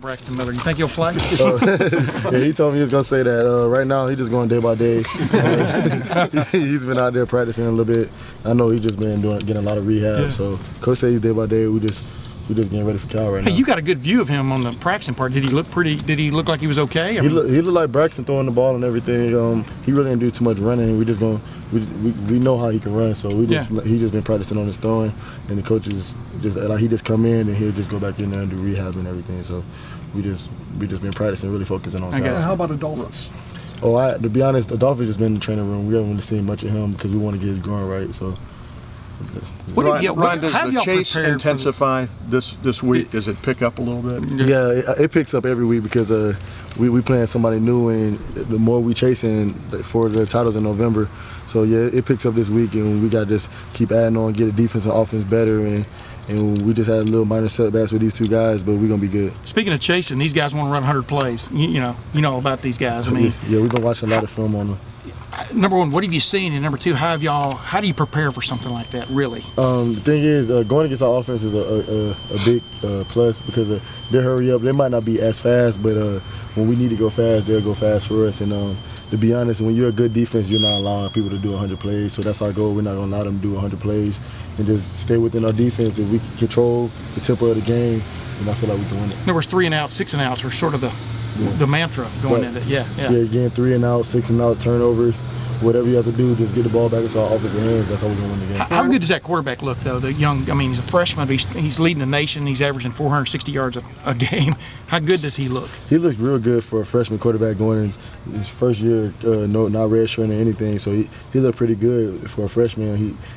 on Braxton Miller? You think he'll play? Yeah, he told me he was going to say that. Right now, he's just going day by day. He's been out there practicing a little bit. I know he's just been getting a lot of rehab. Yeah. So Coach said he's day by day. We just getting ready for Cal right now. Hey, you got a good view of him on the Braxton part. Did he look pretty? Did he look like he was okay? He looked like Braxton throwing the ball and everything. He really didn't do too much running. We know how he can run, so he just been practicing on his throwing, and the coaches he just come in and he'll just go back in there and do rehab and everything. So we just been practicing, really focusing on. How about the Dolphins? Oh, to be honest, the Dolphins just been in the training room. We haven't really seen much of him because we want to get his groin right. So. Ryan, does the chase intensify this week? Does it pick up a little bit? Yeah, it picks up every week because we playing somebody new, and the more we chasing for the titles in November. So yeah, it picks up this week, and we got to just keep adding on, get the defense and offense better, and we just had a little minor setbacks with these two guys, but we're gonna be good. Speaking of chasing, these guys want to run 100 plays. You know about these guys. I mean, yeah, we've been watching a lot of film on them. Number one, what have you seen? And number two, how do you prepare for something like that, really? The thing is, going against our offense is a big plus because they hurry up. They might not be as fast, but when we need to go fast, they'll go fast for us. And to be honest, when you're a good defense, you're not allowing people to do 100 plays. So that's our goal. We're not going to allow them to do 100 plays and just stay within our defense. If we can control the tempo of the game, then I feel like we can win it. In other words, 3 and out, 6 and outs are sort of the mantra going into it. Yeah, again, 3 and out, 6 and out, turnovers. Whatever you have to do, just get the ball back into our offensive hands. That's how we're going to win the game. How good does that quarterback look, though? The young, I mean, he's a freshman. But he's leading the nation. He's averaging 460 yards a game. How good does he look? He looked real good for a freshman quarterback going in his first year, not redshirting or anything. So he looked pretty good for a freshman.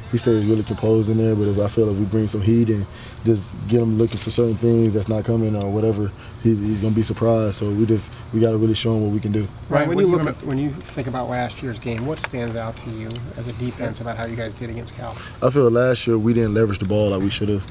He stayed really composed in there. But I feel if we bring some heat and just get him looking for certain things that's not coming or whatever, he's going to be surprised. So we got to really show him what we can do. Right. When you think about last year's game, what stands out to you as a defense about how you guys did against Cal? I feel last year we didn't leverage the ball like we should have.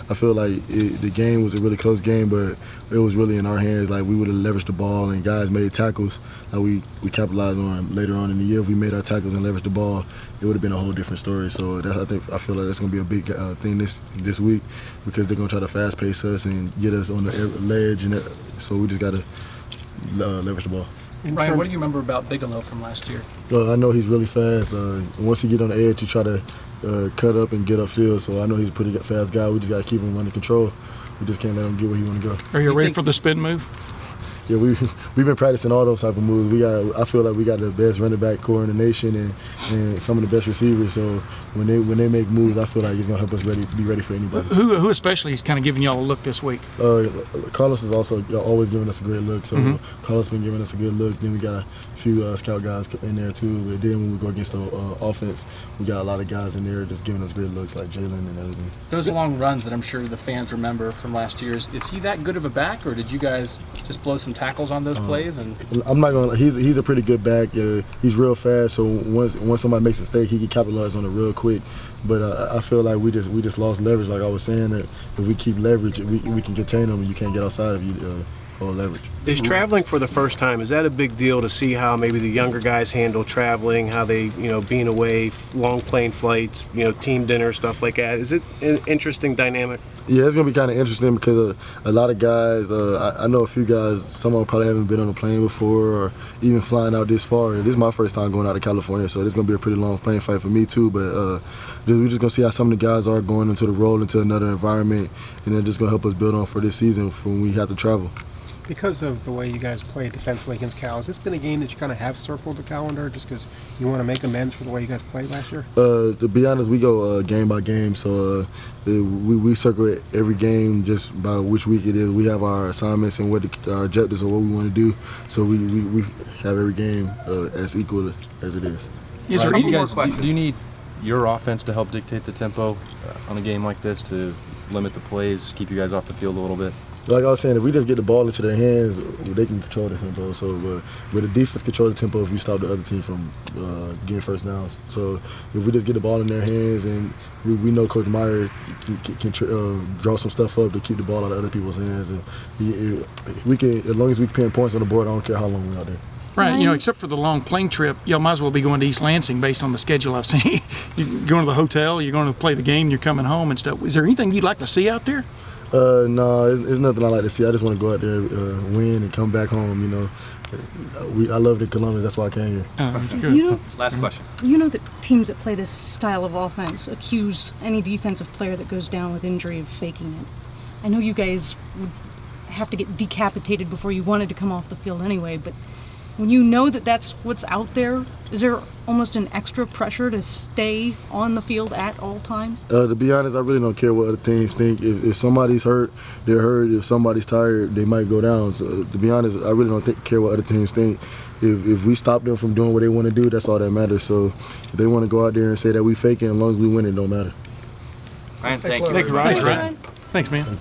I feel like the game was a really close game, but it was really in our hands. Like we would have leveraged the ball and guys made tackles that we capitalized on later on in the year. If we made our tackles and leveraged the ball, it would have been a whole different story. So I feel like that's going to be a big thing this week because they're going to try to fast pace us and get us on the ledge, and so we just got to leverage the ball. Ryan, what do you remember about Bigelow from last year? I know he's really fast. Once he get on the edge, he try to cut up and get upfield. So I know he's a pretty fast guy. We just got to keep him under control. We just can't let him get where he want to go. Are you ready for the spin move? Yeah, we've been practicing all those type of moves. I feel like we got the best running back core in the nation and some of the best receivers. So when they make moves, I feel like it's gonna help us be ready for anybody. Who especially is kind of giving y'all a look this week? Carlos is also always giving us a great look. So Carlos been giving us a good look. Then we got a few scout guys in there too. But then when we go against the offense, we got a lot of guys in there just giving us great looks like Jalen and everything. Those long runs that I'm sure the fans remember from last year's, is he that good of a back, or did you guys just blow some tackles on those plays? And I'm not gonna. He's a pretty good back. He's real fast. So once somebody makes a mistake, he can capitalize on it real quick. But I feel like we just lost leverage. Like I was saying, that if we keep leverage, we can contain them, and you can't get outside of you. Leverage. Is traveling for the first time, is that a big deal to see how maybe the younger guys handle traveling, how they, being away, long plane flights, team dinner, stuff like that? Is it an interesting dynamic? Yeah, it's going to be kind of interesting because a lot of guys, I know a few guys, some of them probably haven't been on a plane before or even flying out this far. This is my first time going out to California, so it's going to be a pretty long plane flight for me too. But we're just going to see how some of the guys are going into the role, into another environment, and they're just going to help us build on for this season when we have to travel. Because of the way you guys play defensively against Cal, has this been a game that you kind of have circled the calendar just because you want to make amends for the way you guys played last year? To be honest, we go game by game, so we circle every game just by which week it is. We have our assignments and what our objectives or what we want to do, so we have every game as equal as it is. Yes, sir. Do you need your offense to help dictate the tempo on a game like this to limit the plays, keep you guys off the field a little bit? Like I was saying, if we just get the ball into their hands, they can control the tempo. So, but the defense control the tempo if we stop the other team from getting first downs. So, if we just get the ball in their hands, and we know Coach Meyer can draw some stuff up to keep the ball out of other people's hands, and we can, as long as we can pin points on the board, I don't care how long we're out there. Right, except for the long plane trip, y'all might as well be going to East Lansing based on the schedule I've seen. You're going to the hotel, you're going to play the game, you're coming home and stuff. Is there anything you'd like to see out there? No, it's nothing I like to see. I just want to go out there, win, and come back home. You know, I love the Columbus. That's why I came here. You know, Last question. you know that teams that play this style of offense accuse any defensive player that goes down with injury of faking it. I know you guys would have to get decapitated before you wanted to come off the field anyway, but when you know that that's what's out there, is there almost an extra pressure to stay on the field at all times? To be honest, I really don't care what other teams think. If somebody's hurt, they're hurt. If somebody's tired, they might go down. So to be honest, I really don't care what other teams think. If we stop them from doing what they want to do, that's all that matters. So if they want to go out there and say that we faking, as long as we win, it don't matter. Ryan, thank you. Thank you, Ryan. Thanks, Ryan. Thanks, man.